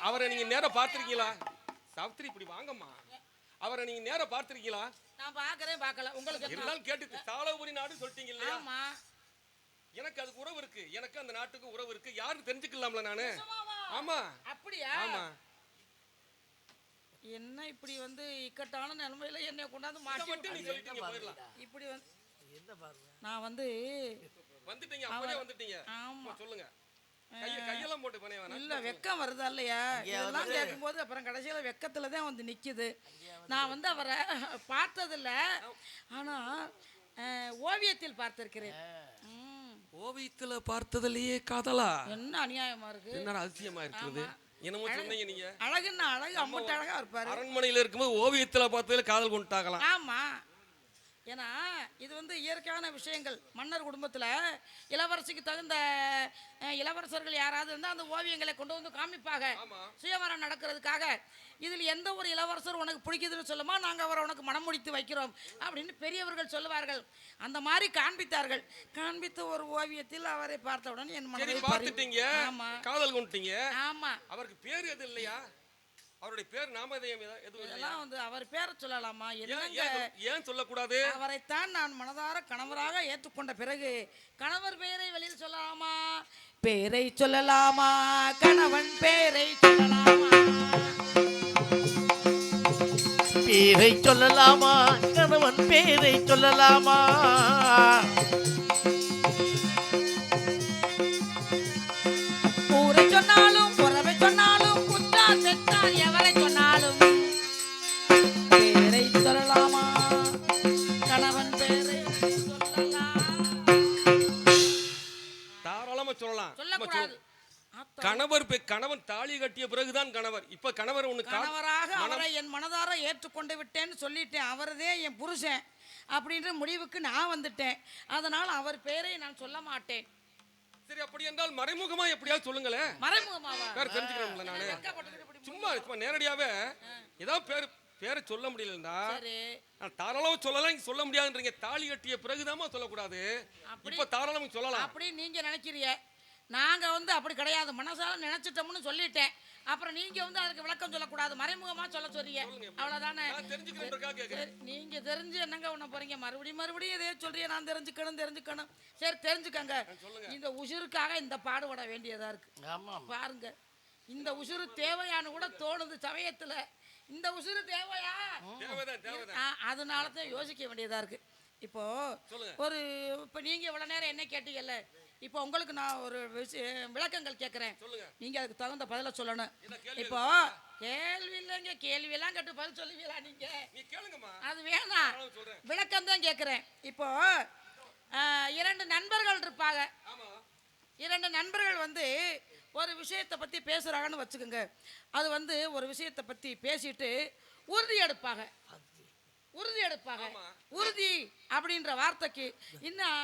அவரை நீங்க நேரா பார்த்திருக்கீங்களா? சாவித்திரி இப்படி வாங்கம்மா. அவரை நீங்க நேரா பார்த்திருக்கீங்களா? நான் பார்க்கல. உங்களுக்கு எல்லாம் கேட்டு சாலபுரி நாடு சொல்லிட்டீங்க இல்லையா? ஆமா. எனக்கு அதுக்கு உறவு இருக்கு. எனக்கு அந்த நாட்டுக்கு உறவு இருக்கு. யாருன்னு தெரிஞ்சுக்கலாம்ல நானு? ஆமா. அப்படியா? ஆமா. என்ன இப்படி வந்து இக்கட்டான நிலைமையில என்னை கொண்டாந்து மாட்டி இப்படி வந்து என்ன பாருங்க. நான் வந்து வந்துட்டீங்க. அப்படியே வந்துட்டீங்க. ஆமா சொல்லுங்க. கையெல்லாம் போட்டு பண்ணே வேணாம். இல்ல வெக்கம் வருதா இல்லையா? இதெல்லாம் கேட்கும்போது அப்புறம் கடைசியில வெக்கத்துல தான் வந்து நிக்குது. நான் வந்து அவரை பார்த்ததில்ல, ஆனா ஓவியத்தில் பார்த்திருக்கிறேன். ஓவியத்துல பார்த்ததுலயே காதலா? என்ன அநியாயமா இருக்கு, என்ன அதிசயமா இருக்குது. என்னமோ சொன்னீங்க நீங்க. அழகுன்னா அழகு அம்மட்டு அழகா இருப்பாரு. அரண்மனையில இருக்கும்போது ஓவியத்துல பார்த்ததுல காதல் கொண்டுட்டாங்களாம். ஆமா. ஏன்னா இது வந்து இயற்கையான விஷயங்கள். மன்னர் குடும்பத்தில் இளவரசிக்கு தகுந்த இளவரசர்கள் யாராவது இருந்தால் அந்த ஓவியங்களை கொண்டு வந்து காமிப்பாங்க சுயவரம் நடக்கிறதுக்காக. இதில் எந்த ஒரு இளவரசர் உனக்கு பிடிக்குதுன்னு சொல்லுமா, நாங்கள் அவரை உனக்கு மனம் முடித்து வைக்கிறோம் அப்படின்னு பெரியவர்கள் சொல்லுவார்கள். அந்த மாதிரி காண்பித்தார்கள். காண்பித்த ஒரு ஓவியத்தில் அவரை பார்த்தவுடன் என் மனதில் பார்த்துட்டீங்க. ஆமா, காதல் கொண்டுட்டீங்க. ஆமா. அவருக்கு பேர் எது இல்லையா? அவருடைய பேர் நாமதேயம் எதுவும் இதெல்லாம் வந்து அவர் பேரை சொல்லலாமா? ஏன் சொல்லக்கூடாது? அவரைத்தான் நான் மனதார கணவராக ஏற்றுக்கொண்ட பிறகு கணவர் பெயரை வெளியில் சொல்லலாமா? பேரை சொல்லலாமா? கணவன் பேரை சொல்லலாமா? பேரை சொல்லலாமா? கணவன் பேரை சொல்லலாமா? ஊரை சொன்னாலும் உறவை சொன்னாலும் குற்றால் செத்தால் எவரை சொன்னாலும் பேரை சொல்லலாமா? கணவன் பேரை சொல்லலாம். தாராளமா சொல்லலாம். சொல்லக்கூடாது. கணவன் தாலி கட்டிய பிறகுதான் கணவர். இப்ப கணவர் கணவராக அவரை என் மனதார ஏற்றுக்கொண்டு விட்டேன்னு சொல்லிட்டேன். அவரதே என் புருஷன் அப்படின்ற முடிவுக்கு நான் வந்துட்டேன். அதனால் அவர் பேரை நான் சொல்ல மாட்டேன். சரி, அப்படி என்றால் மறைமுகமா எப்படியாவது சொல்லுங்களேன். மறைமுகமாவா? வேற தெரிஞ்சுக்கணும்ல நானு. சும்மா நேரடியாவே ஏதாவது பேரை சொல்ல முடியலண்டா தாராளமா சொல்லலாம். சொல்ல முடியாதுன்றீங்க. தாலி கட்டிய பிறகுதாமா சொல்லக்கூடாது. இப்ப தாராளமா சொல்லலாம் அப்படி நீங்க நினைக்கிறீங்க. நாங்க வந்து அப்படி கிடையாது. மனசால நினைச்சிட்டோம்னு சொல்லிட்டேன். அப்புறம் நீங்க வந்து அதுக்கு விளக்கம் சொல்லக்கூடாது, மறைமுகமா சொல்ல சொல்றீங்க. அவ்வளவுதானே? நீங்க தெரிஞ்சு என்னங்க பண்ண போறீங்க? மறுபடியும் இதே சொல்றீங்க. நான் தெரிஞ்சுக்கணும். சரி, தெரிஞ்சுக்கங்க. இந்த உசுருக்காக இந்த பாடுபட வேண்டியதா இருக்கு. பாருங்க, இந்த உசுறு தேவையானு கூட தோணுது சமயத்துல. இந்த உசுறு தேவையா? அதனாலதான் யோசிக்க வேண்டியதா இருக்கு. இப்போ நீங்க இவ்வளவு நேரம் என்ன கேட்டீங்கல்ல, இப்போ உங்களுக்கு நான் ஒரு விளக்கங்கள் கேட்கிறேன். நீங்க அதுக்கு தகுந்த பதில சொல்லணும். இப்போ கேள்வி இல்லைங்க, கேள்வியெல்லாம் கேட்டு பதில் சொல்லுவீங்களா நீங்க? அது வேணாம், விளக்கம் தான் கேட்கிறேன். இப்போ 2 நண்பர்கள் இருப்பாங்க. 2 நண்பர்கள் வந்து ஒரு விஷயத்தை பத்தி பேசுறாங்கன்னு வச்சுக்கோங்க. அது வந்து ஒரு விஷயத்தை பத்தி பேசிட்டு உறுதி எடுப்பாங்க. உறுதி அப்படின்ற வார்த்தைக்கு இன்னும்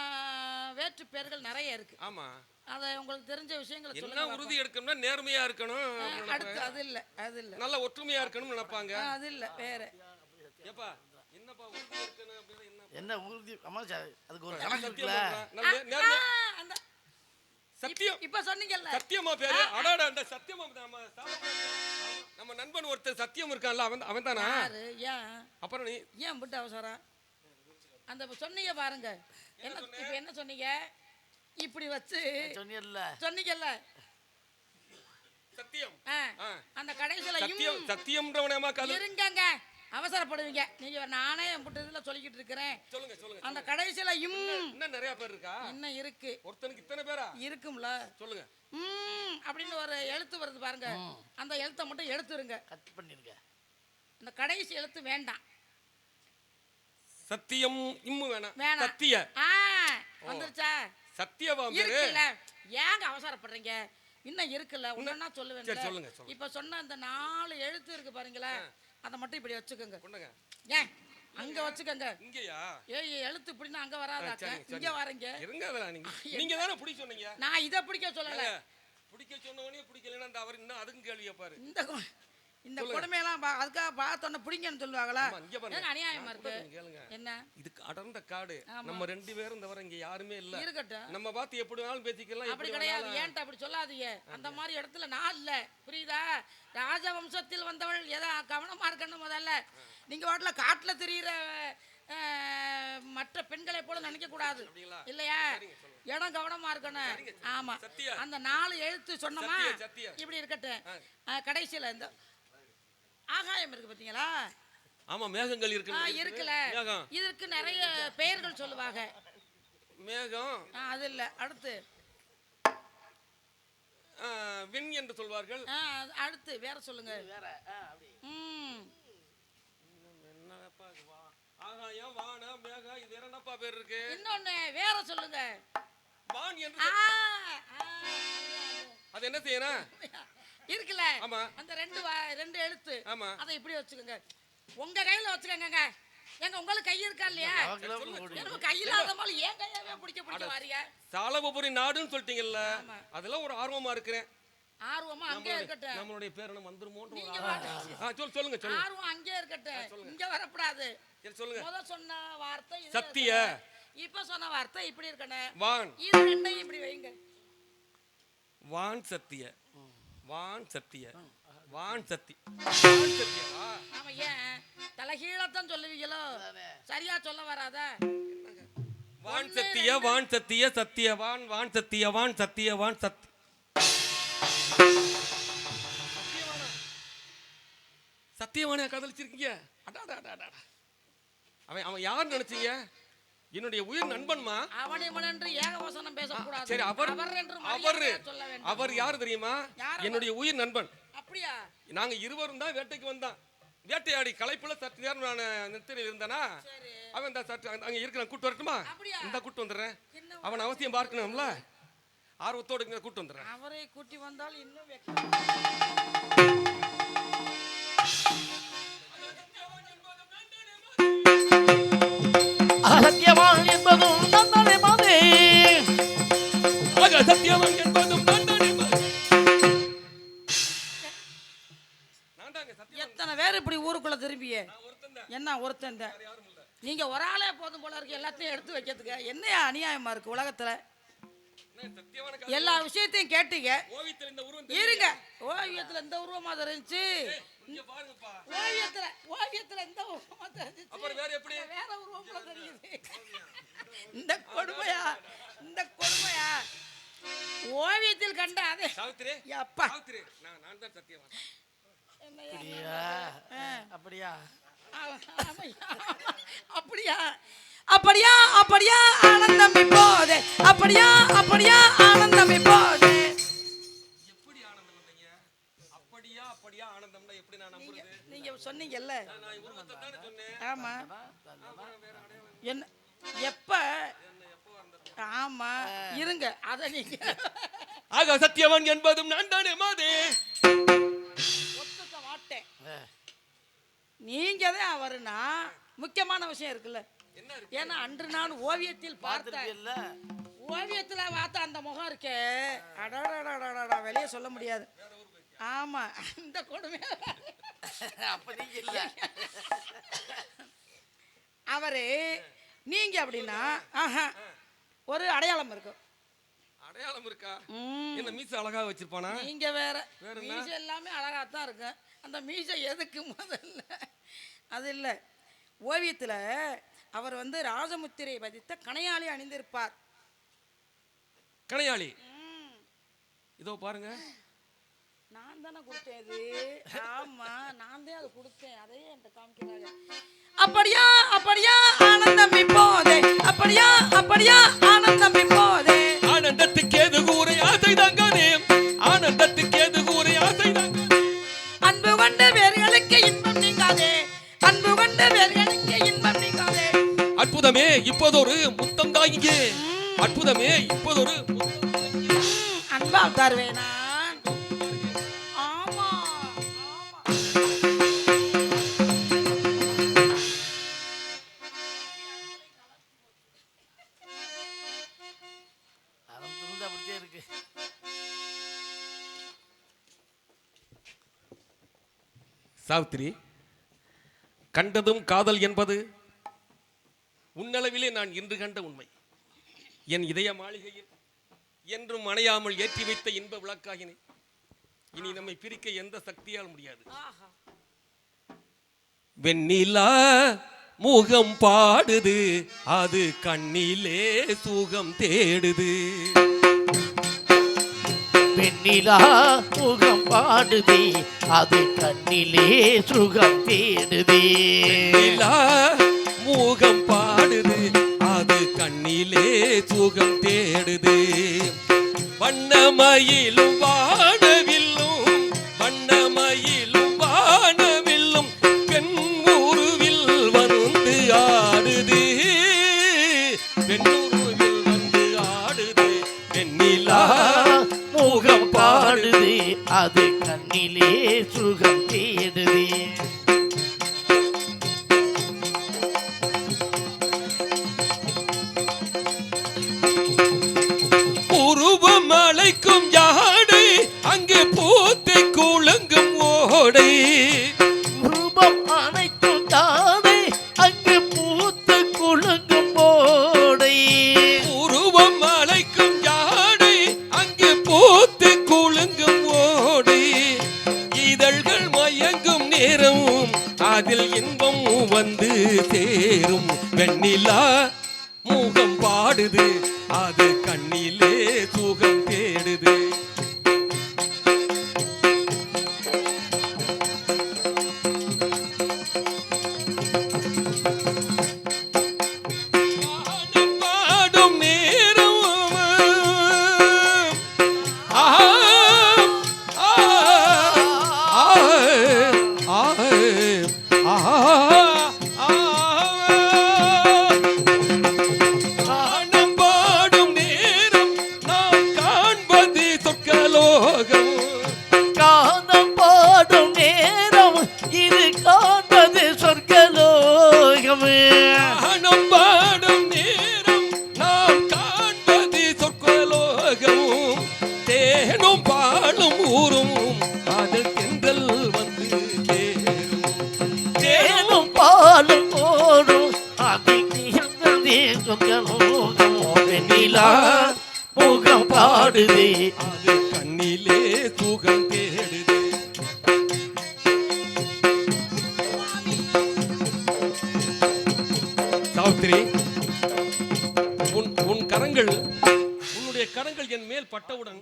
வேற்று பேர்கள் நிறைய இருக்கு. ஆமா, அத உங்களுக்கு தெரிஞ்ச விஷயங்களை சொல்லுங்க. உறுதி எடுக்கணும்னா நேர்மையா இருக்கணும். அடுத்து அது இல்ல நல்ல ஒற்றுமையா இருக்கணும்னு நினைப்பாங்க. அது இல்ல, வேற. ஏப்பா என்னப்பா உறுதி எடுக்கணும் அப்படினா என்ன உறுதி? அம்மா அதுக்கு ஒரு கணக்கு இருக்குல. அந்த சத்தியம் இப்ப சொன்னீங்கல்ல, சத்தியமா பேரு. அடடா, அந்த சத்தியமா நம்ம நண்பன் ஒருத்தர் சத்தியம் இருக்கான்ல, அவன் தானா? ஏன் அப்புறம் நீ ஏன் விட்டு அவசரம்? அந்த சொன்னீங்க பாருங்க. இப்ப என்ன சொன்னீங்க? இப்படி வச்சு சொன்னீங்கல்ல சத்தியம். அந்த கடைசில சத்தியம்ன்றவனேமா கதை இருங்கங்க, அவசரப்படுவீங்க நீங்க. நானே இதுல சொல்லிக்கிட்டு இருக்கிறேன். சொல்லுங்க. அந்த கடைசியில இன்னும் நிறைய பேர் இருக்கா? இன்னும் இருக்கு. ஒருத்தனுக்கு இத்தனை பேரா இருக்கும்ல? சொல்லுங்க. அப்படின்னு ஒரு எழுத்து வருது பாருங்க. அந்த எழுத்தை மட்டும் எடுத்துருங்க, கட் பண்ணிருங்க. அந்த கடைசி எழுத்து வேண்டாம். சத்தியம் வேணாம். சத்திய வந்துருச்சா? சத்தியவாம் இருக்குல்ல, ஏங்க அவசரப்படுறீங்க? இன்னும் இருக்குல்ல, ஒன்னா சொல்லுவேன். இப்ப சொன்ன அந்த 4 எழுத்து இருக்கு பாருங்களா, அதை மட்டும் இப்படி வச்சுக்கோங்க. ஏன் அங்க வச்சுக்கோங்க. இங்கயா? எழுத்து இப்படின்னா அங்க வராதாக்க, இங்க வரீங்க. நீங்க தானே பிடி சொன்னீங்க. நான் இதை பிடிக்க சொல்லல. பிடிக்க சொன்னவனே பிடிக்கலன்னா அந்த அவர் இன்னும் அதுக்கும் கேள்வி கேட்பாரு. இந்த கொடுமையெல்லாம் அதுக்காக பார்த்தோன்ன பிடிங்கன்னு சொல்லுவாங்களா? அநியாயமா இருக்கு. என்ன இதுக்கு அடர்ந்த காடு, நம்ம 2 பேரும் தவிர இங்க யாருமே இல்ல. இருக்கட்டும், நம்ம பார்த்து எப்படி வேணாலும் பேசிக்கலாம். அப்படி கிடையாது. ஏன்ட்ட அப்படி சொல்லாத. சொல்லாதீங்க. அந்த மாதிரி இடத்துல நான் இல்ல, புரியுதா? ராஜவம்சத்தில் வந்தவள் எதை கவனமா இருக்கணும். முதல்ல நீங்க வாட்டில் காட்டுல தெரியுற மற்ற பெண்களை போல நினைக்க கூடாது இல்லையா? இடம் கவனமா இருக்கணும். ஆமா, அந்த 4 எழுத்து சொன்னமா இப்படி இருக்கட்டும். கடைசியில இந்த ஆகாயம் இருக்கு பாத்தீங்களா? ஆமா, மேகங்கள் இருக்குல்ல, இதற்கு நிறைய பெயர்கள் சொல்லுவாங்க. மேகம் அது இல்ல, அடுத்து விண் என்று சொல்வார்கள். அடுத்து வேற சொல்லுங்க. வேற ஆகாயம், வானம், மேகம், இது என்னப்பா பேர் இருக்கு? இன்னொன்னு வேற சொல்லுங்க. வான் என்று. அது என்ன செய்யணும்? இருக்குல்ல, அந்த ரெண்டு எழுத்து. அதை இப்படி வச்சுக்கோங்க, உங்க கையில வச்சுக்கோங்க. எங்க உங்களுக்கு கை இருக்கா இல்லையா? கையில்லாத மாதிரி ஏன் கையாவே பிடிக்க வாரியா? சாலபபுரி நாடுன்னு சொல்லிட்டீங்கல்ல, அதெல்லாம் ஒரு ஆர்வமா இருக்கிறேன். ஆர்வமா அங்கே இருக்கட்டும். நம்மளுடைய பேர் என்ன வந்துருமோன்னு சொல்லுங்க. ஆர்வம் அங்கே இருக்கட்டும், இங்க வரக்கூடாது. சொல்லுங்க. முத சொன்ன வார்த்தை சத்திய, இப்ப சொன்ன வார்த்தை இப்படி இருக்கணும். வான், இது ரெண்டையும் இப்படி வைங்க. வான் சத்திய, வான் சத்திய, வான் சத்தி. ஆமா, ஏன் தலைகீழத்தான் சொல்லுவீங்களோ? சரியா சொல்ல வராதா? வான் சத்திய, வான் சத்திய, சத்தியவான், வான் சத்தியவான், சத்தியவான், சத்தி. சத்தியவான காதலிச்சிருக்கீங்க? அவன் யார் நினைச்சீங்க? என்னுடைய உயிர் நண்பன்மா. அவன் இவன் என்று ஏகவசனம் பேசக்கூடாது. சரி, அவர் யார் தெரியுமா? என்னுடைய உயிர் நண்பன். அப்படியா? நாங்க இருவரும் தான் வேட்டைக்கு வந்தான். வேட்டையாடி களைப்புல சற்று நேரம் நான் நிறுத்தி இருந்தேனா, அவன் இந்த சற்று அங்க இருக்கிற கூட்டு வரட்டுமா? இந்த கூட்டு வந்துடுறேன். அவன் அவசியம் பார்க்கணும்ல, ஆர்வத்தோடு இங்க கூட்டு வந்துடுறேன். அவரை கூட்டி வந்தால் இன்னும் சத்தியவான் என்பதும் நந்தனே மாதே. சத்தியவான் என்பதும் நந்தனே மாதே. எத்தனை பேர் இப்படி ஊருக்குள்ள திரும்பிய? என்ன ஒருத்தன்? நீங்க ஒரு ஆளே போதும் போல இருக்கு எல்லாத்தையும் எடுத்து வைக்கிறதுக்கு. என்னையா அநியாயமா இருக்கு உலகத்துல? எல்லா விஷயத்தையும் கேட்டீங்க. இருங்க, ஓவியத்துல இந்த உருவமா தெரிஞ்சு, ஓவியத்துல இந்த உருவமா தெரிஞ்சு, வேற உருவமா தெரியுது. இந்த கொடுமையா ஓவியத்தில் கண்ட அதே அப்பா. அப்படியா? அப்படியா? அப்படியா? அப்படியா? ஆனந்தம் இப்போதே. அப்படியா? அப்படியா? ஆனந்தம் இப்போதே. எப்படி ஆனந்தம் வந்தீங்க? அப்படியா? அப்படியா? ஆனந்தம்னா எப்படி நான் நம்புறது? நீங்க சொன்னீங்கல்ல. நான் உருவத்தை தானே சொன்னேன். ஆமா. என்ன எப்ப? ஆமா, இருங்க, அத நீங்க. ஆக சத்தியவான் என்பதும் நான் தானே மாதே. ஒத்துக்க மாட்டேன். நீங்க தான் அவருனா முக்கியமான விஷயம் இருக்குல்ல. ஏன்னா அன்று நான் ஓவியத்தில் பார்த்தேன். ஓவியத்துல பார்த்த அந்த முகம் இருக்கே, அடடடடடடா, வெளியே சொல்ல முடியாது. ஆமா, இந்த கொடுமை. அவரு நீங்க அப்படின்னா ஒரு அடையாளம் இருக்கும். அடையாளம் இருக்கா? என்ன மீசை அழகா வச்சிருப்பானா? நீங்க வேற. மீசை எல்லாமே அழகா தான் இருக்கு. அந்த மீசை எதுக்கு முதல்ல? அது இல்ல, ஓவியத்துல அவர் வந்து ராஜமுத்திரை பதித்த கணையாளி அணிந்திருப்பார். கணையாளி இதோ பாருங்க. நான் தானே கொடுத்தேன் இது. ஆமா, நான் தான் அது கொடுத்தேன். அதையே என்கிட்ட காமிக்கிறாங்க. அப்படியா? அப்படியா? ஆனந்தம் இப்போதே. அப்படியா? அப்படியா? ஆனந்தம் இப்போதே. ஆனந்தத்துக்கு ஏது கூரை ஆசை தாங்காதே. ஆனந்தத்துக்கு ஏது கூரை ஆசை தாங்காதே. அன்பு கொண்ட வேர்களுக்கு இன்பம் நீங்காதே. அன்பு கொண்ட வேர்களுக்கு இன்பம் நீங்காதே. அற்புதமே இப்போதொரு முத்தம் தாங்கியே. அற்புதமே இப்போதொரு அன்பா தருவேனா? ஆமா, அப்படியே இருக்கு. சாவித்திரி, கண்டதும் காதல் என்பது உன்னளவிலே நான் இன்று கண்ட உண்மை. என் இதய மாளிகையில் என்றும் அணையாமல் ஏற்றி வைத்த இன்ப விளக்காகினே இனி நம்மை பிரிக்க எந்த சக்தியால் முடியாது. வெண்ணிலா முகம் பாடுது அது கண்ணிலே சுகம் தேடுது. வெண்ணிலா முகம் பாடுதே அது கண்ணிலே சுகம் தேடுதே. வெண்ணிலா முகம் பாடுது அது கண்ணிலே சுகம் தேடுது. வண்ணமயிலும் வானவில்லும் வண்ணமயிலும் வானவில்லும் பெண் உருவில் வந்து ஆடுது. பெண்ணுருவில் வந்து ஆடுது. வெண்ணிலா முகம் பாடுதே அது கண்ணிலே சுகம் தேடுதே. உருவம் அழைக்கும் யாடை அங்கே பூத்தை குளங்கும் ஓடை. ரூபம் அனைத்தும் தானே அங்கு பூத்து குலுங்கும் ஓடை. உருவம் அழைக்கும் யாடை அங்கே பூத்து குளங்கும் ஓடை. இதழ்கள் மயங்கும் நேரமும் அதில் இன்பம் வந்து சேரும். வெண்ணிலா முகம் பாடுது அது கண்ணிலே சுகம் தேடுது. பாடும் நேரம் கானம் பாடும் நேரம் இது காண்பது சொர்க்கலோகம். கானம் பாடும் நேரம் நாம் காண்பது சொர்க்கலோகம். தேனும் பாலும் ஊரும் அதில் தென்றல் வந்து சேரும். தேனும் பாலும் ஓடும் அதில் நிகழ்ந்ததே சொர்க்கலோகம். வெண்ணிலா முகம் பாடுதே அது கண்ணிலே சுகம் தேடுது. சாவித்திரி, உன் கரங்கள் உன்னுடைய கரங்கள் என் மேல் பட்டவுடன்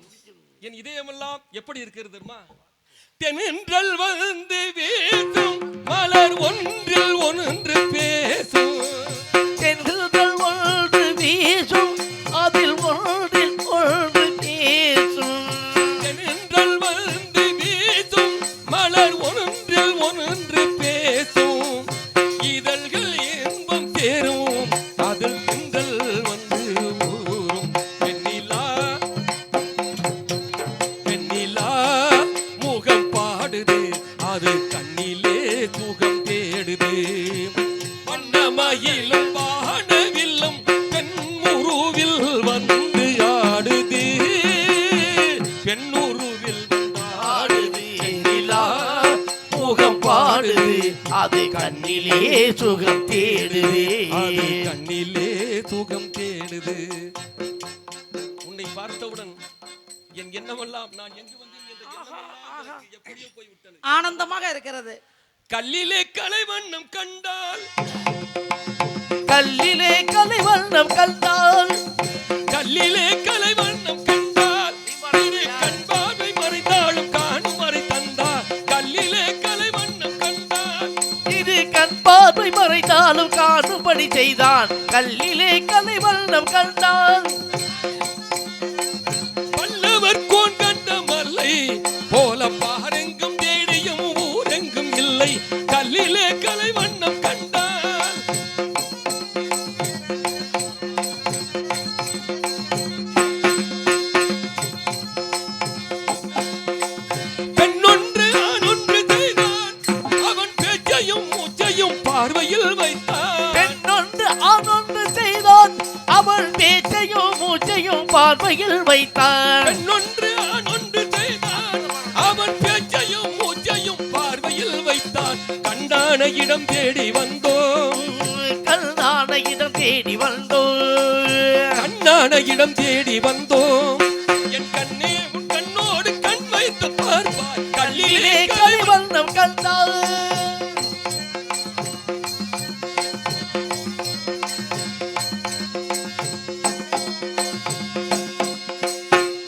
என் இதயமெல்லாம் எப்படி இருக்கிறது தெரியுமா? தென்றல் வந்து வீசும் மலர் ஒன்றில் ஒன்று பேசும். தென்றல் ஒன்று வீசும் அதில் ஒன்றில் ஒன்று பேசும். தென்றல் வந்து வீசும் மலர் ஒன்றில் ஒன்று பேசும். இதழ்கள் இன்பம் சேரும் அதில் திங்கள் வந்து ஊரும். வெண்ணிலா வெண்ணிலா முகம் பாடுது அது கண்ணிலே சுகம் தேடுது. வண்ணமயிலும் வானவில்லும் பெண் உருவில் வந்து ஆடுது. பெண்ணுருவில் வந்து ஆடுது. வெண்ணிலா முகம் பாடுது அது கண்ணிலே சுகம் தேடுதே. அது கண்ணிலே சுகம் தேடுது. உன்னை பார்த்தவுடன் என் எண்ணமெல்லாம் நான் எங்கு வந்தேன் என்ற எண்ணமெல்லாம் எனக்கு எப்படியோ போய்விட்டது. ஆனந்தமாக இருக்கிறது. கல்லிலே கலைவண்ணம் கண்டால் கல்லிலே கலைவண்ணம் கண்டால் கல்லிலே கலைவண்ணம் கண்டால் இரு கண் பார்வை மறைந்தாலும் காணும் மறை தந்தார். கல்லிலே கலைவண்ணம் கண்டால் இது கண் பார்வை மறைத்தாலும் காணும்படி செய்தான். கல்லிலே கலைவண்ணம் கண்டான். பல்லவர் கோன் கண்ட மல்லை போல பாரெங்கும் தேடியும் ஊரெங்கும் இல்லை. கல்லிலே கலைவண்ணம் கண்டால் பெண்ணொன்று ஆணொன்று செய்தான் அவன் பேச்சையும் மூச்சையும் பார்வையில் வைத்தான். பெண்ணொன்று ஆணொன்று செய்தான் அவள் பேச்சையும் மூச்சையும் பார்வையில் வைத்தான். பெண்ணொன்று ஆணொன்று செய்தான் அவன் பேச்சையும் மூச்சையும் பார்வையில் வைத்தான். கண்டான இடம் தேடி வந்தோம் கல்லான இடம் தேடி வந்தோம். கண்ணான இடம் தேடி வந்தோம். கல்லிலே கலைவண்ணம் கண்டாள்.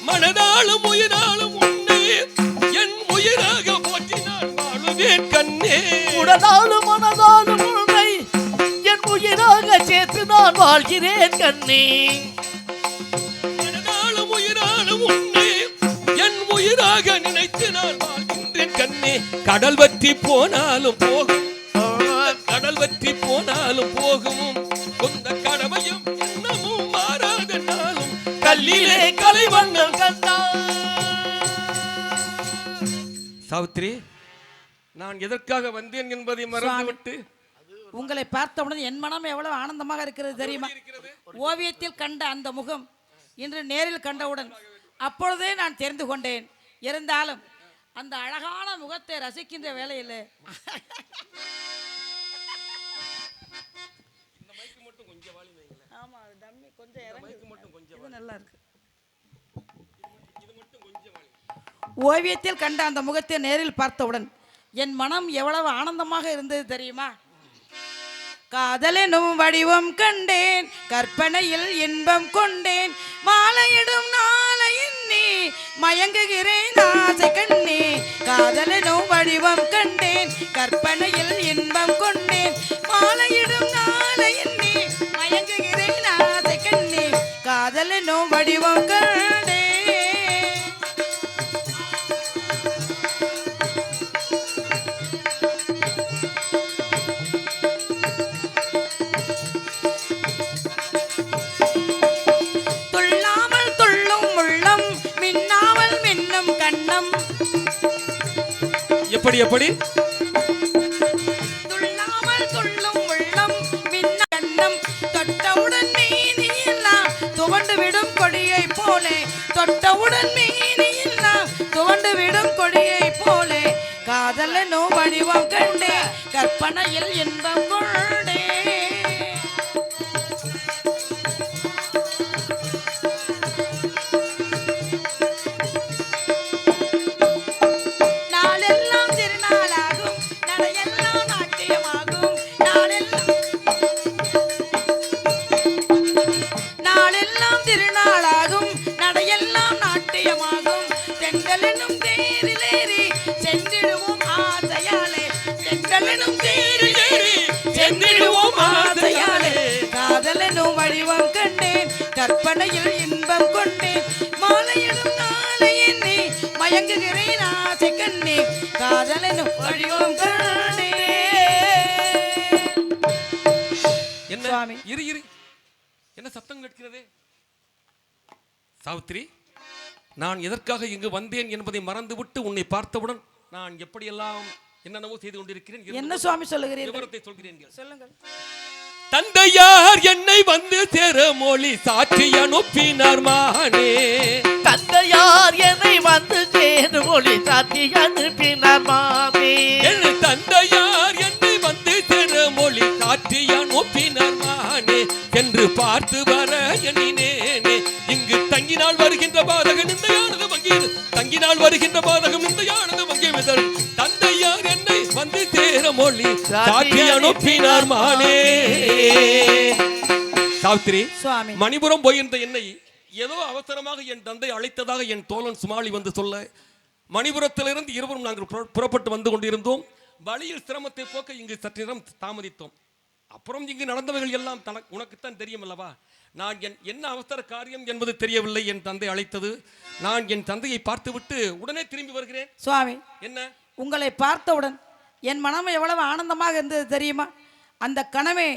மனதாலும் உயிராலும் உன்னை என் உயிராக போற்றி நான் வாழுவேன் கண்ணே. உடலாலும் மனதாலும் உன்னை என் உயிராக சேர்த்து நான் வாழ்கிறேன் கண்ணே. மனதாலும் உயிராலும் உன்னை என் உயிராக நினைத்து நான் வாழ்கின்றேன் கண்ணே. கடல் வற்றி போனாலும் போகும், கடல் வற்றி போனாலும் போகும், கொண்ட கடமையும் எண்ணமும் மாறாத நாளும் கல்லிலே கலைவண்ணம் கண்டாள். சாவித்ரி, நான் எதற்காக வந்தேன் என்பதை மறந்துவிட்டு உங்களை பார்த்தவுடன் என் மனம் எவ்வளவு ஆனந்தமாக இருக்கிறது தெரியுமா? ஓவியத்தில் கண்ட அந்த முகம் இன்று நேரில் கண்டவுடன் அப்பொழுதே நான் தெரிந்து கொண்டேன். இருந்தாலும் அந்த அழகான முகத்தை ரசிக்கின்ற வேளையில் ஆமா டம்மி கொஞ்சம் இது நல்லா இருக்கு. ஓவியத்தில் கண்ட அந்த முகத்தை நேரில் பார்த்தவுடன் என் மனம் எவ்வளவு ஆனந்தமாக இருந்தது தெரியுமா? காதலெனும் வடிவம் கண்டேன், கற்பனையில் இன்பம் கொண்டேன், மாலையிடும் நாளை எண்ணி மயங்குகிறேன் ஆசை கண்ணே. காதலெனும் வடிவம் கண்டேன், கற்பனையில் இன்பம் கொண்டேன், மாலையிடும் நாளை எண்ணி மயங்குகிறேன் ஆசை கண்ணே. காதலெனும் வடிவம் கண்டேன். எப்படி எப்படி துள்ளாமல் துள்ளும் உள்ளம் மின்னம் தொட்டவுடன் மீனியெல்லாம் துவண்டு விடும் கொடியை போலே, தொட்டவுடன் மீனியெல்லாம் துவண்டு விடும் கொடியை போலே. காதலனோ வடிவம் கண்டே, கற்பனையில் இன்பம் கொண்டே. காதலனும் வடிவம் கண்டேன், கற்பனையில் இன்பம் கொண்டேன், மாலையிடும் நாளை எண்ணி மயங்குகிறேன் ஆசை கண்ணே. காதலனும் வடிவம் கண்டேன். என்ன சுவாமி, இரு இரு, என்ன சத்தம் கேட்கிறதே? சாவித்ரி, நான் எதற்காக இங்கு வந்தேன் என்பதை மறந்துவிட்டு உன்னை பார்த்தவுடன் நான் எப்படியெல்லாம் என்னென்னவோ செய்து கொண்டிருக்கிறேன். என்ன சுவாமி சொல்லுகிறீர்கள்? விவரத்தை சொல்கிறேன், சொல்லுங்கள். தந்தையார் என்னை வந்து சேர மொழி சாட்சி அனுப்பினார் மானே. தந்தையார் என்னை வந்து சேர மொழி சாட்சி அனுப்பினார் மானே. தந்தையார் என்னை வந்து சேர மொழி சாட்சி அனுப்பினார் மானே. என்று பார்த்து வர எண்ணினேனே, இங்கு தங்கினால் வருகின்ற பாதகம் இந்தையானது வங்கியது, தங்கினால் வருகின்ற பாதகம் இந்தையானது வங்கியது. தந்தையார் என்னை வந்து சேர மொழி சாட்சி அனுப்பினார் மானே. சாவித்ரி, சுவாமி, மணிபுரம் போயிருந்த என்னை ஏதோ அவசரமாக என் தந்தை அழைத்ததாக என் தோழன் சுமாளி வந்து சொல்ல, மணிபுரத்திலிருந்து இருவரும் நாங்கள் புறப்பட்டு வந்து கொண்டிருந்தோம். வழியில் சிரமத்தை போக்க இங்கு சற்று நேரம் தாமதித்தோம். அப்புறம் இங்கு நடந்தவைகள் எல்லாம் உனக்குத்தான் தெரியும் அல்லவா? நான் என்ன அவசர காரியம் என்பது தெரியவில்லை. என் தந்தை அழைத்தது, நான் என் தந்தையை பார்த்துவிட்டு உடனே திரும்பி வருகிறேன். சுவாமி, என்ன உங்களை பார்த்தவுடன் என் மனம் எவ்வளவு ஆனந்தமாக இருந்தது தெரியுமா? அந்த கனவே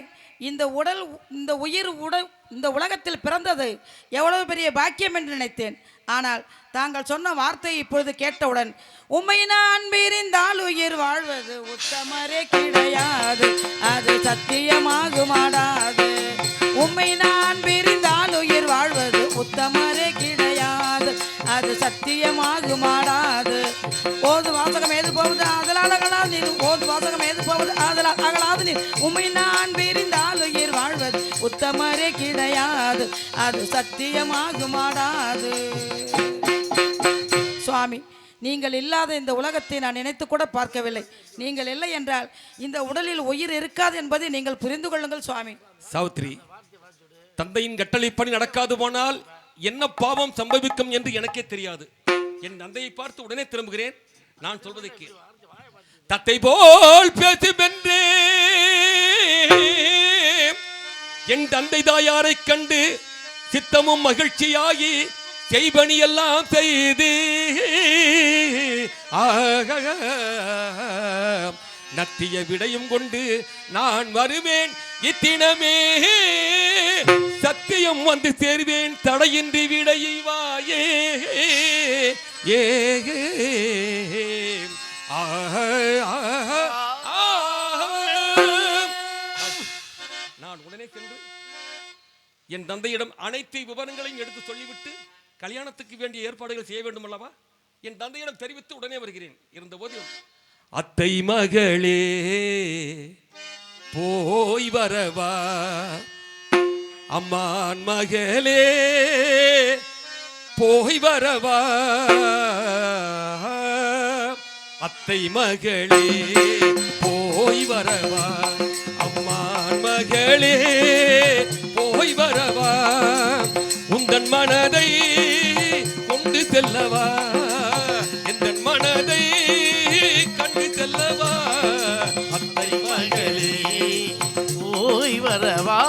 இந்த உடல், இந்த உயிர் இந்த உலகத்தில் பிறந்தது எவ்வளவு பெரிய பாக்கியம் என்று நினைத்தேன். ஆனால் தாங்கள் சொன்ன வார்த்தையை இப்பொழுது கேட்டவுடன், உம்மை நான் பிரிந்தால் உயிர் வாழ்வது உத்தமரே கிடையாது, அது சத்தியமாகுமாடாது. உம்மை நான் பிரிந்தால் உயிர் வாழ்வது உத்தமரே கிடையாது, அது சத்தியமாகுமாடாது. ஓது வாசகம் ஏது போவது அதனால் அகலாது நீர், ஓது வாசகம் ஏது போவது அதனால் அகலாது நீர். உம்மை நான் பிரிந்தால் உயிர் வாழ்வது உத்தமரே கிடையாது, அது சத்தியமாகுமாடாது. சுவாமி, நீங்கள் இல்லாத இந்த உலகத்தை நான் நினைத்து கூட பார்க்கவில்லை. நீங்கள் இல்லை என்றால் இந்த உடலில் உயிர் இருக்காது என்பதை நீங்கள் புரிந்து கொள்ளுங்கள் சுவாமி. சாவித்ரி, தந்தையின் கட்டளைப்படி நடக்காது போனால் என்ன பாவம் சம்பவிக்கும் என்று எனக்கே தெரியாது. என் தந்தையை பார்த்து உடனே திரும்புகிறேன். நான் சொல்வதை கேள். தத்தை போல் பேசி வென்றே என் தந்தை தாயாரை கண்டு சித்தமும் மகிழ்ச்சியாகி செய்பணி எல்லாம் செய்து நத்திய விடையும் கொண்டு நான் வருவேன். இத்தினமே சத்தியம் வந்து சேர்வேன். தடையின்றி விடையை வாயே ஏ நான் உடனே சென்று என் தந்தையிடம் அனைத்து விவரங்களையும் எடுத்து சொல்லிவிட்டு கல்யாணத்துக்கு வேண்டிய ஏற்பாடுகள் செய்ய வேண்டும் அல்லவா? என் தந்தையிடம் தெரிவித்து உடனே வருகிறேன். இருந்தபோது அத்தை மகளே போய் வரவா, அம்மான் மகளே போய் வரவா, அத்தை மகளே போய் வரவா, அம்மான் மகளே போய் வரவா, உந்தன் மனதை கொண்டு செல்லவா, எந்தன் மனதை கண்டு செல்லவா, அத்தை மகளே போய் வரவா.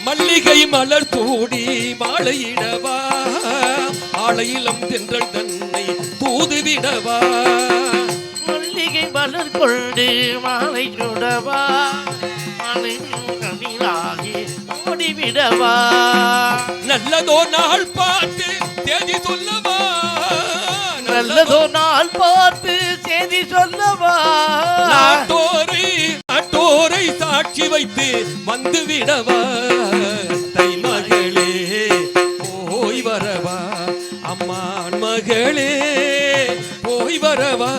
மல்லிகை மலர் தூடி மாலையிடவா, ஆலையிலம் தென்றல் தன்னை தூதுவிடவா, மல்லிகை மலர் கொண்டு மாலை சுடவா, மலை கனிலாகி ஓடிவிடவா, நல்லதோ நாள் பார்த்து தேதி சொல்லவா, நல்லதோ நாள் பார்த்து செய்தி சொல்லவா, நாட்டோரை சாட்சி வைத்து வந்து விடவா, தை மகளே போய் வரவா, அம்மான் மகளே போய் வரவா,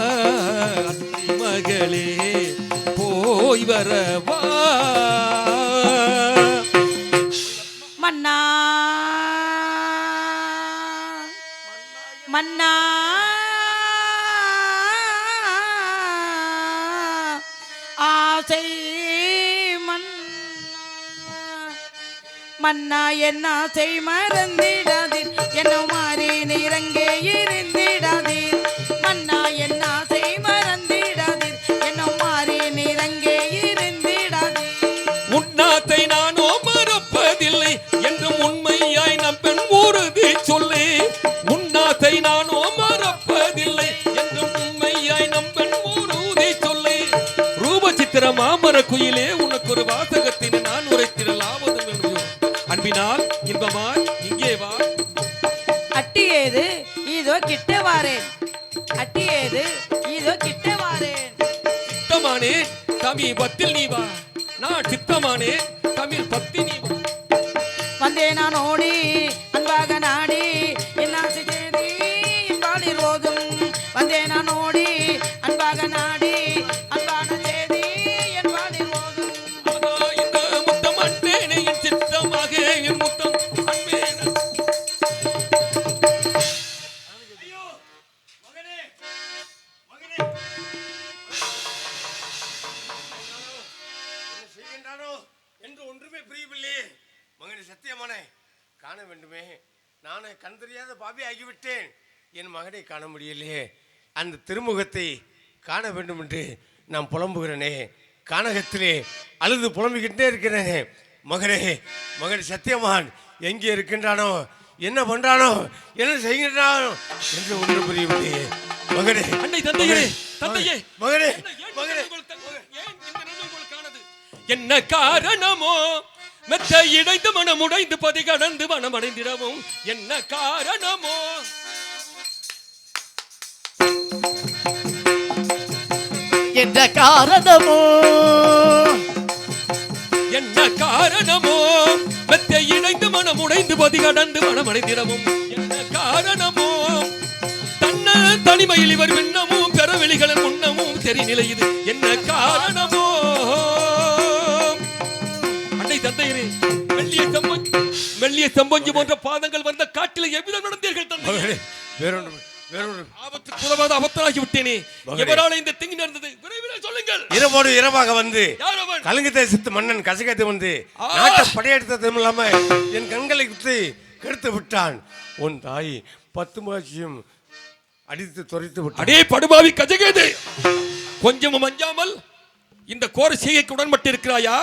அத்தை மகளே போய் வரவா. மன்னா மன்னா ஆசை மன்னா என்ன ஆசை மறந்திடாதீர், என்ன மாறி நீரங்கே இருந்திடாதீர், மன்னா என்ன ஆசை மறந்திடாதீர், என்ன மாறி நீரங்கே இருந்திடாதீர், உன்னாத்தை நானோ மறப்பதில்லை என்றும் உண்மையாய் நம் பெண் உறுதி சொல்லி, உன்னாத்தை நானோ மறப்பதில்லை என்றும் உண்மையாய் நம் பெண் உறுதி சொல்லி, ரூபசித்திர மாமர குயிலே உனக்கு ஒரு வாசகத்தினை நான் உரைத்திடலாவது அன்பினால் இன்பமாய் இங்கே வா. அட்டி ஏது இதோ கிட்ட வாரேன், அட்டி ஏது இதோ கிட்ட வாரேன், சித்தமானே சமீபத்தில் நீ வா, நான் சித்தமானே சமீபத்தில் நீ வா, வந்தேன் நான் ஓடி அன்பாக நாடி என் ஆசை தேடி பாடி ரோதும், வந்தேன் நான் ஓடி அன்பாக நாடி அன்பான தேடி என் பாடி ரோதும், அதோ இந்த முத்தம் அன்பேனே என் சித்தமாக என் முத்தம் அன்பேனே. ஐயோ மகனே மகனே என்ன செய்கின்றானோ என்று ஒன்றுமே புரியவில்லையே. மகனை சத்தியமானே காண வேண்டுமே. நானே கண் தெரியாத பாவி ஆகிவிட்டேன். என் மகனை காண முடியலையே. அந்த திருமுகத்தை காண வேண்டும் என்று நான் புலம்புகிறேனே. கானகத்திலே அழுது புலம்பிக்கிட்டே இருக்கிறேனே. மகனே மகன் சத்தியமான் எங்கே இருக்கின்றானோ, என்ன பண்றானோ, என்ன செய்கின்றானோ என்று ஒன்று புரியவில்லையே. மகனே அன்னை தந்தையே தந்தையே மகனே மகனே என்ன காரணமோ மெத்த இடைந்து மனம் உடைந்து பதி கடந்து மனம் அடைந்திடவும் என்ன காரணமோ, என்ற காரணமோ, என்ன காரணமோ மெத்த இடைந்து மனம் உடைந்து பதி கடந்து மனம் அடைந்திடவும் என்ன காரணமோ, தன்ன தனிமையில் இவர் விண்ணமும் பெறவெளிகளின் முன்னமும் தெரிநிலை இது என்ன காரணமோ. செம்பொஞ்சி போன்ற பாதங்கள் வந்த காட்டில் எவ்விதம் நடந்தீர்கள் தந்தை? வேறொன்று வேறொன்று ஆபத்துக்கு உதவாத அபத்தராகி விட்டேனே. எவரால இந்த தீங்கு நடந்தது? விரைவில் சொல்லுங்கள். இரவோடு இரவாக வந்து யார் அவன்? கலுங்கு தேசத்து மன்னன் கசகத்து வந்து நாட்டை படையெடுத்ததும் இல்லாம என் கண்களை குத்தி கெடுத்து விட்டான். உன் தாய் 10 மாசியும் அடித்து துரைத்து விட்டான். அடே படுபாவி கஜகேது, கொஞ்சமும் அஞ்சாமல் இந்த கோர செய்கைக்கு உடன்பட்டு இருக்கிறாயா?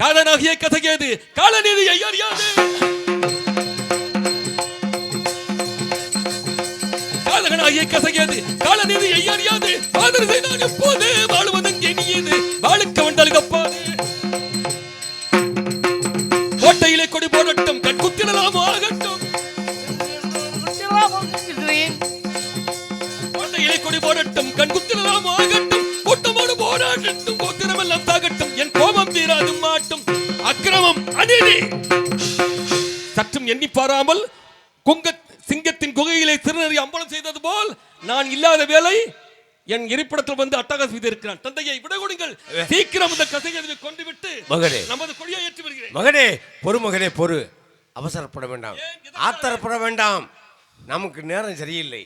காலனாகிய கசகேது காலநீதியை அறியாது. காலகனாகிய கசகேது காலநீதியை அறியாது. ஆதரவை நான் எப்போது வாழுவதெங்கே நீது வாழுக்க வந்தால் கப்பாது. கோட்டையிலே கொடி போடட்டும், கண் குத்திடலாம் ஆகட்டும். கோட்டையிலே கொடி போடட்டும், கண் குத்திடலாம் ஆகட்டும். கூட்டமோடு போராடட்டும், கோத்திரமெல்லாம் தாகட்டும். என் கோபம் தீராது மாட்டும். அக்கிரமம் அநீதி சற்றும் எண்ணி பாராமல் சிங்கத்தின் குகையிலே திருநறி அம்பலம் செய்தது போல் நான் இல்லாத வேலை என் இருப்பிடத்தில் வந்து அட்டகாசம் செய்து இருக்கிறான். தந்தையை விட கொடுங்கள். சீக்கிரம் இந்த கசகேதுவை கொண்டு விட்டு மகனே நமது கொடியை ஏற்றி வருகிறேன். மகனே பொறு மகனே பொறு. அவசரப்பட வேண்டாம், ஆத்திரப்பட வேண்டாம். நமக்கு நேரம் சரியில்லை.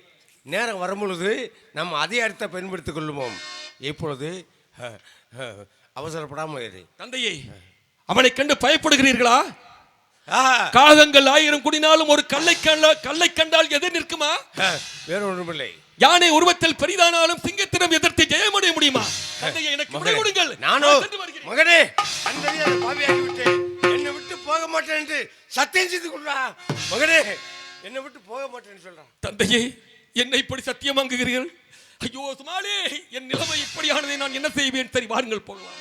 நேரம் வரும்பொழுது நம்ம அதிகாரத்தை பயன்படுத்திக் கொள்ளுவோம். இப்பொழுது அவசரப்படாமல் இரு. தந்தையை அவனை கண்டு பயப்படுகிறீர்களா? காகங்கள் 1000 குடினாலும் ஒரு கல்லை கண்டால் எதிர் நிற்குமா? வேற ஒன்றுமில்லை. யானை உருவத்தில் பெரிதானாலும் சிங்கத்திடம் எதிர்த்து ஜெயமடைய முடியுமா? தந்தையை எனக்கு விட கொடுங்கள். நானோ மகனே அந்தரியாத பாவியாகி விட்டேன். என்னை விட்டு போக மாட்டேன் என்று சத்தியம் செய்து கொள்றா. மகனே என்னை விட்டு போக மாட்டேன்னு சொல்றான். தந்தையே என்னை இப்படி சத்தியம் வாங்குகிறீர்கள்? ஐயோ சுமாலே, என் நிலைமை இப்படியானதை நான் என்ன செய்வேன்? சரி வாருங்கள் போகலாம்.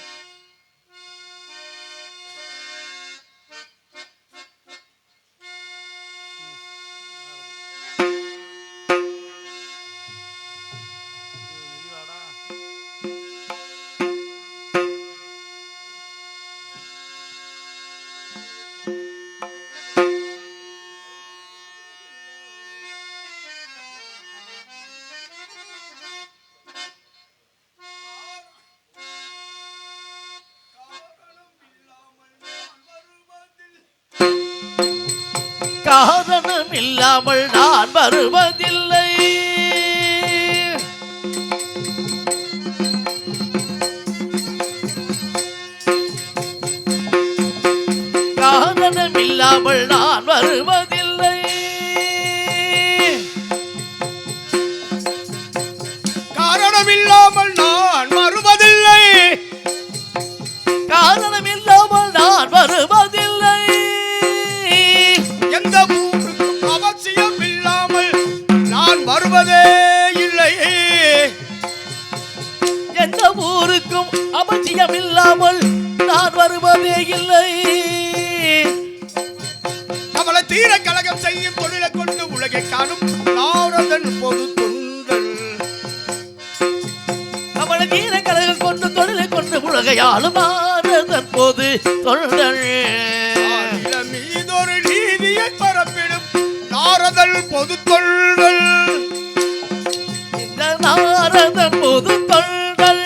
காரணம் இல்லாமல் நான் வருவதில்லை. காரணம் இல்லாமல் நான் வருவதில்லை. காரணம் இல்லாமல் நான் வருவதில்லை. காரணம் இல்லாமல் நான் வருவதில்லை. எந்த ஊருக்கும் அவசியம் இல்லாமல் நான் வருவதே இல்லை. எந்த ஊருக்கும் அவசியம் இல்லாமல் நான் வருவதே இல்லை. அவளை தீர கலகம் செய்யும் தொழிலை கொண்டு உலகை காணும் நாரதன் பொது தொண்டல். அவளை தீர கலகம் கொண்டு தொழிலை கொண்டு உலகையாலும் நாரதன் பொது தொண்டல். மீதொரு நீதியை பரப்பிடும் நாரதன் பொது தொண்டல். இந்த நாரதன் பொது தொண்டல்.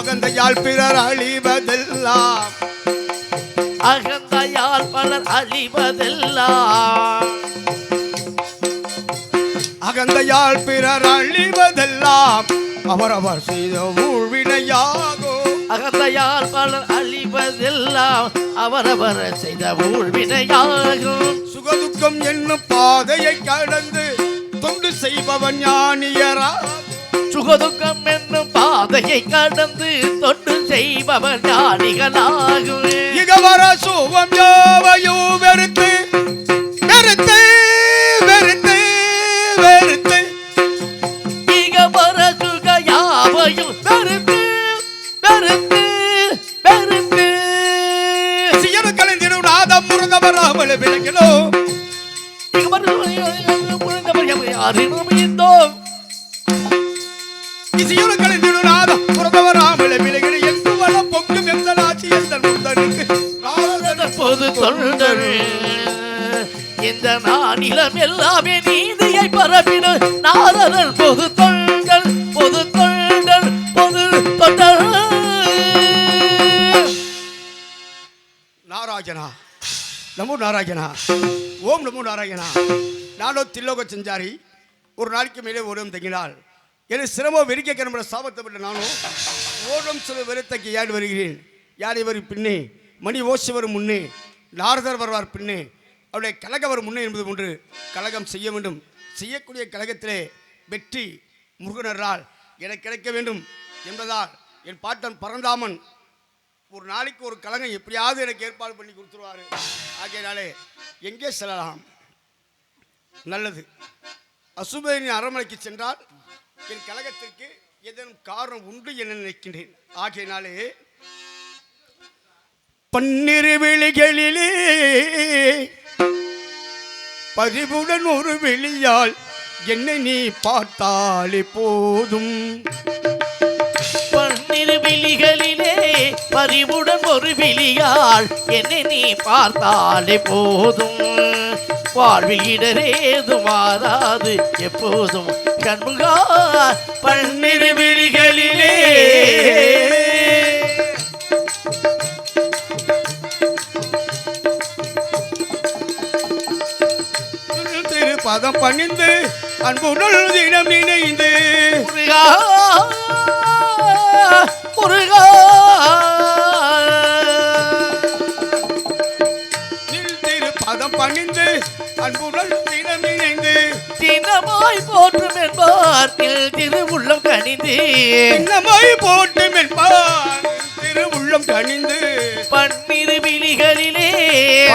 அகந்தையால் பிறர் அழிவதெல்லாம், அகந்தையால் பலர் அழிவதெல்லாம், அகந்தையால் பிறர் அழிவதெல்லாம் அவரவர் செய்த ஊழ்வினையாகும். அகந்தையால் பலர் அழிவதெல்லாம் அவரவர் செய்த ஊழ்வினையாகும். சுகதுக்கம் என்னும் பாதையை கடந்து தொண்டு செய்பவன் ஞானியரா. சுகதுக்கம் என்னும் பாதையை கடந்து தொண்டு செய்பவன் ஞானிகளாகும். இகவர சுகம் யாவையும் வெறுத்து வெறுத்து வெறுத்து வெறுத்து, இகவர சுக யாவையும் வெறுத்து வெறுத்து வெறுத்து, சியனு கலைந்திடும் நாதம் முருகவராமல் விளக்கினோ. யாரினும் இருந்தோம் இசையோடு கலைந்திடும் நாதம் முருகவராமல் விளக்கின. எங்கு வள பொங்கும் எந்த நாச்சி எந்த முந்தனுக்கு நாரதன் பொது தொண்டர். இந்த நானிலம் எல்லாமே நீதியை பரப்பின நாரதன் பொது தொண்டல் பொது நமோ நாராயணா. ஓம் நமோ நாராயணா. நானோ தில்லோக செஞ்சாரி. ஒரு நாளைக்கு மேலே ஓடம் தங்கினால் எனக்கு சிரமம் வெறிக்க கிளம்புற சாபத்தப்பட்ட நானும் ஓடம் சில வெறுத்தக்கு ஏன் வருகிறேன். யார் இவர் பின்னே மணி ஓசி வரும் முன்னே நாரதர் வருவார் பின்னே அவருடைய கழகம் வரும் முன்னே என்பது ஒன்று. கழகம் செய்ய வேண்டும். செய்யக்கூடிய கழகத்திலே வெற்றி முருகனரால் எனக்கு கிடைக்க வேண்டும் என்பதால் என் பாட்டன் பரந்தாமன் ஒரு நாளைக்கு ஒரு கழகம் எப்படியாவது எனக்கு ஏற்பாடு பண்ணி கொடுத்துருவாரு. ஆகையினாலே எங்கே செல்லலாம்? நல்லது, அசுபனின் அரண்மனைக்கு சென்றால் என் கழகத்திற்கு ஏதேனும் காரணம் உண்டு என நினைக்கின்றேன். ஆகையினாலே பன்னிரு விழிகளிலே பதிவுடன் ஒரு வெளியால் என்னை நீ பார்த்தாலே போதும். பன்னிரு விழிகளிலே பறிவுடன் ஒரு விழியால் என்னை நீ பார்த்தாலே போதும். வாழ்வில் இடரேது மாறாது எப்போதும் கண்முகா பன்னிரு விழிகளிலே. பதம் பணிந்து அன்புடன் தினம் நினைந்து முருகா முருகா திரு பதம் பணிந்து அன்புடன் தினம் நினைந்து தினமாய் போற்றும் என்பார் திரு உள்ளம் கனிந்து தினமாய் போற்றும் என்பார் திரு உள்ளம் கனிந்து பன்னிரு விழிகளிலே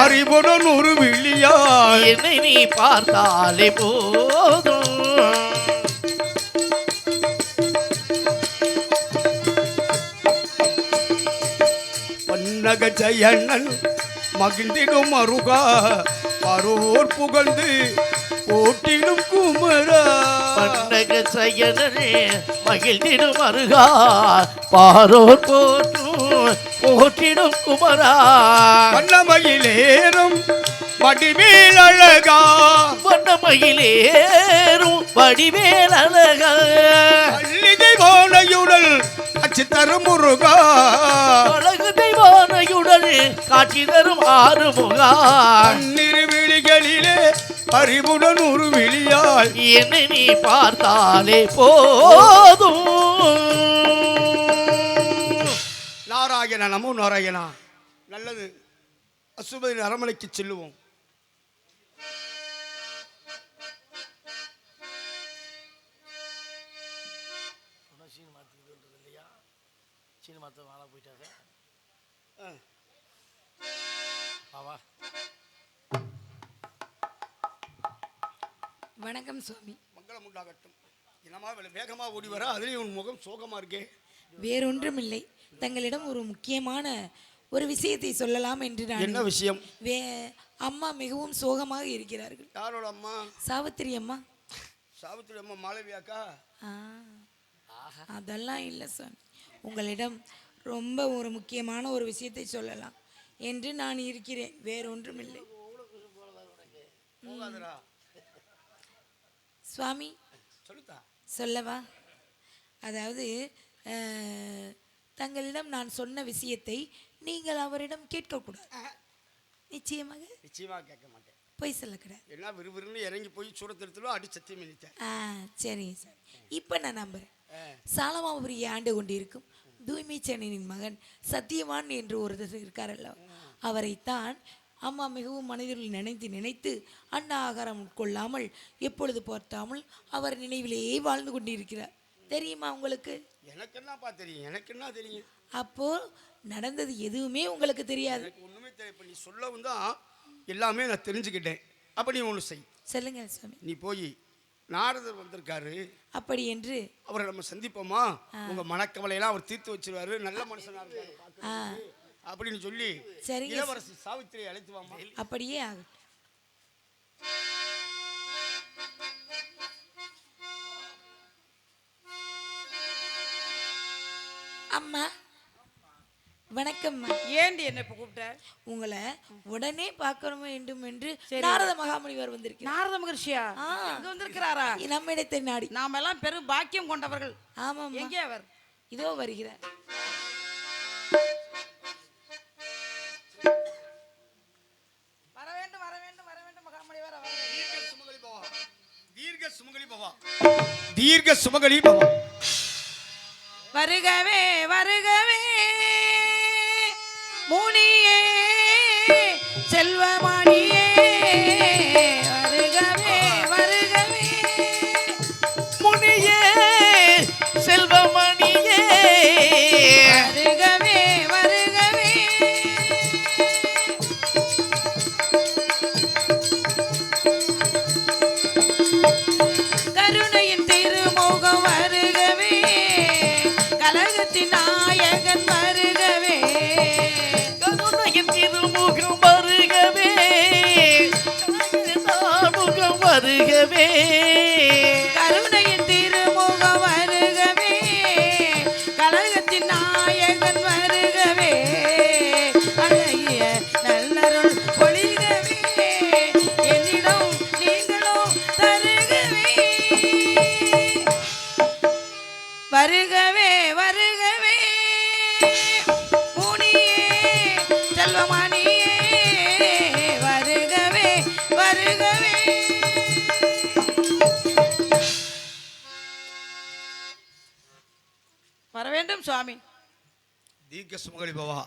அறிவுடன் ஒரு விழியாய் என்னை நீ பார்த்தாலே போதும். பன்னக ஜெயண்ணன் மகிழ்ந்திடும் அருகா பரோர் புகழ்ந்து போட்டிடும் குமரா. பன்னக சயனே மகிழ்ந்திடும் அருகா பாரோர் போற்றும் போற்றிடும் குமரா. வண்ணமயிலேறும் வடிவேல் அழகா வண்ணமயிலேறும் வடிவேல் அழகா அள்ளி தெய்வானையுடல் அச்சு தரும் முருகா. அழகு தெய்வானையுடல் காட்சி தரும் ஆறுமுகா. பன்னிரு விழிகளிலே அறிவுடன் ஒரு விழியால் என்னை நீ பார்த்தாலே போதும். நாராயணா நமோ நாராயணா. நல்லது, அசுபதியின் அரண்மனைக்கு செல்லுவோம். வணக்கம் சுவாமி. மங்களம் உண்டாகட்டும். என்னமா வேகமா ஓடி வர, அதுலயும் உன் முகம் சோகமா இருக்கே. வேறொன்றுமில்லை, தங்களிடம் ஒரு முக்கியமான ஒரு விஷயத்தை சொல்லலாம் என்று நான். என்ன விஷயம்? அம்மா மிகவும் சோகமாக இருக்கிறார்கள். யாரோட அம்மா? சாவித்திரி அம்மா. சாவித்திரி அம்மா மாளவியாக்கா? அதெல்லாம் இல்லை சாமி, உங்களிடம் ரொம்ப ஒரு முக்கியமான ஒரு விஷயத்தை சொல்லலாம் என்று நான் இருக்கிறேன். வேறொன்றுமில்லை சுவாமி. சொல்லவா? அதாவது தங்களிடம் நான் சொன்ன விஷயத்தை நீங்கள் அவரிடம் கேட்கக்கூடாது. நிச்சயமாக நிச்சயமாக கேட்க மாட்டேன். போய் சொல்லக்கூடாது. என்ன விறுவிறுன்னு இறங்கி போய் சூடத்திருத்தலோ அடி சத்தியம் நினைத்தேன். சரிங்க சார், இப்போ நான் நம்புறேன். சாலமாபுரியை ஆண்டு கொண்டிருக்கும் தூய்மை சேனனின் மகன் சத்தியவான் என்று ஒருத்தர் இருக்காரல்ல, அவரைத்தான் அம்மா மிகவும் மனதில் நினைத்து நினைத்து அன்ன ஆகாரம் உட்கொள்ளாமல் எப்பொழுது பார்த்தாமல் அவர் நினைவிலேயே வாழ்ந்து கொண்டிருக்கிறார். தெரியுமா உங்களுக்கு? எனக்கு என்னப்பா தெரியும், எனக்கு என்ன தெரியும்? அப்போ நடந்தது எதுவுமே உங்களுக்கு தெரியாது. எனக்கு ஒண்ணுமே தெரியும். நீ சொல்லவும் தான் எல்லாமே நான் தெரிஞ்சுக்கிட்டேன். அப்ப நீ ஒன்று செய். சொல்லுங்க சுவாமி. நீ போய் நாரதர் வந்திருக்காரு, அப்படி என்று அவரை நம்ம சந்திப்போமா, உங்க மனக்கவலையெல்லாம் அவர் தீர்த்து வச்சிருவாரு, நல்ல மனுஷனா இருக்காரு அப்படின்னு சொல்லி இளவரசி சாவித்திரியை அழைத்து வாமா. அப்படியே ஆகட்டும். அம்மா வணக்கம். ஏண்டி என்ன இப்ப கூப்பிட்ட? உங்களை உடனே பார்க்க வேண்டும் என்று நாரத மகாமுனிவர் வந்திருக்கிறார். நாரத மகர்ஷியா எங்க வந்திருக்கிறாரா? நம்ம இடத்தை நாடி. நாம எல்லாம் பெரும் பாக்கியம் கொண்டவர்கள். ஆமா, எங்கே அவர்? இதோ வருகிறார். தீர்க்க சுமகலி பவா. வருகவே வருகவே முனியே செல்வமணியே வருகவே வருகவே முனியே செல்வமணியே வருகவே வருகவே கருணையின் திருமுகம் வருகவே கலகத்தின் நாயகன் வருகவே கருணையின் திருமுகம் வருகவே நாமுகம் வருகவே கருணையின் திருமுகம் வருகவே கலகத்தின் நாயகன் வருகவே அழகிய நல்லருள் பொழிகவே என்னிடம் நீங்களும் தருகவே வருகவே வருகவே முனியே செல்வமணியே வருகவே வருகவே வர வேண்டும் சுவாமி. தீர்க்க சுமகலி பவா.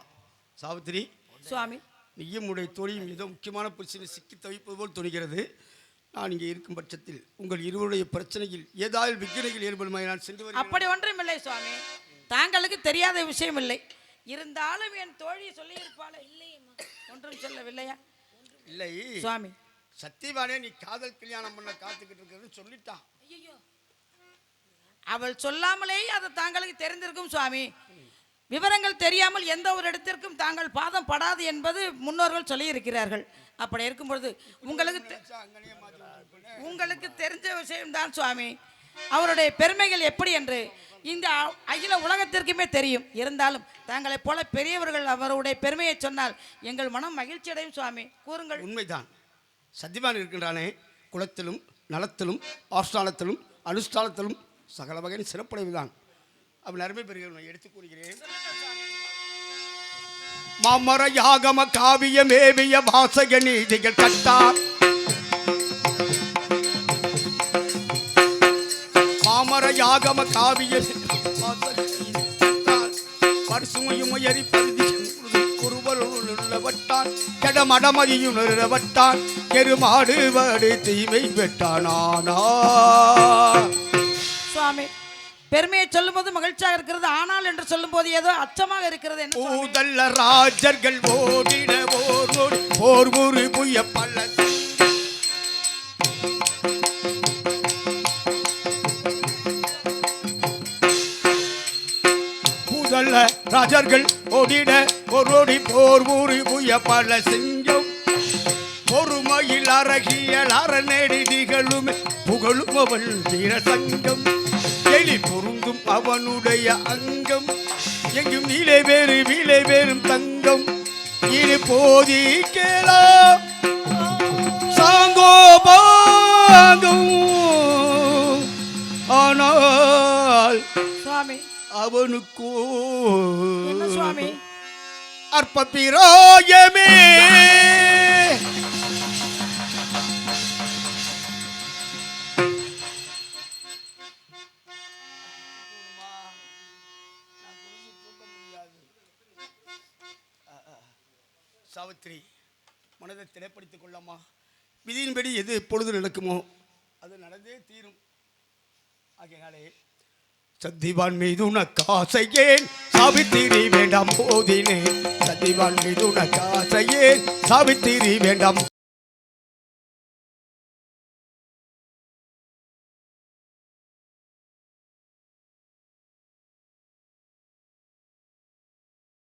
சாவித்திரி, சுவாமி நீயும் உடைய தோழியும் ஏதோ முக்கியமான பிரச்சனை சிக்கி தவிப்பது போல் துணிகிறது. நான் இங்கே இருக்கும் பட்சத்தில் உங்கள் இருவருடைய பிரச்சனையில் ஏதாவது விக்கிரைகள் ஏற்படுமா? நான் சென்று வருகிறேன். அப்படி ஒன்றும் இல்லை சுவாமி. தாங்களுக்கு தெரியாத விஷயம் இல்லை. இருந்தாலும் என் தோழி சொல்லி இருப்பாளே. இல்லையம்மா, ஒன்றும் சொல்லவில்லையா? இல்லை சுவாமி, சத்தியவானே, நீ காதல் கல்யாணம் பண்ண காத்துக்கிட்டு இருக்கிறது சொல்லிட்டான். அவள் சொல்லாமலேயே அது தாங்களுக்கு தெரிந்திருக்கும் சுவாமி. விவரங்கள் தெரியாமல் எந்த ஒரு இடத்திற்கும் தாங்கள் பாதம் படாது என்பது முன்னோர்கள் சொல்லி இருக்கிறார்கள். அப்படி இருக்கும் பொழுது உங்களுக்கு தெரிஞ்ச விஷயம்தான் சுவாமி. அவருடைய பெருமைகள் எப்படி என்று இந்த அகில உலகத்திற்குமே தெரியும். இருந்தாலும் தாங்களைப் போல பெரியவர்கள் அவருடைய பெருமையை சொன்னால் எங்கள் மனம் மகிழ்ச்சி அடையும் சுவாமி. கூறுங்கள். உண்மைதான். சத்தியவான் இருக்கின்றானே, குலத்திலும் நலத்திலும் ஆஸ்தானத்திலும் அனுஷ்டானத்திலும் சகல வகையின் சிறப்புடையதுதான். அவன் அருமை பெறுகிறவன் எடுத்துக் கூறுகிறேன். மாமர யாகம காவிய மேவிய வாசக நீதிகள் கட்டார். மாமர யாகம காவிய பரிசுமையும் எரி பருதி ஒருவருள்ளவட்டான் கெடமடமதியுணர்வட்டான் கெருமாடு வடு தீமை பெற்றானா. சுவாமி, பெருமையை சொல்லும் போது மகிழ்ச்சியாக இருக்கிறது, ஆனால் என்று சொல்லும் போது ஏதோ அச்சமாக இருக்கிறது. ஊதல்ல ராஜர்கள் ஓடிட ஓர் ஒரு புய பல்ல ஊதல்ல ராஜர்கள் ஓடிட ஓரோடி போர் ஊரு புய பல சிங்கம் பொறுமையில் அரகியல் அறநெடிகளும் புகழும் அவள் வீர சங்கம் எலி பொருந்தும் அவனுடைய அங்கம் எங்கும் நீலை வேறும் தங்கம் இது போதி கேளா சாங்கோபாங்கம். ஆனால் சுவாமி, அவனுக்கோ என்ன சுவாமி? அற்ப பிராயமே சாவித்திரி, மனதை திடப்படுத்திக் கொள்ளம்மா. விதியின்படி எது எப்பொழுது நடக்குமோ அது நடந்தே தீரும். ஆகையாலே சத்திவான் மீது உனக்கு ஆசையேன் சாவித்திரி வேண்டாம் போதினேன். சத்திவான் மீது உனக்கு ஆசையேன் சாவித்திரி வேண்டாம்.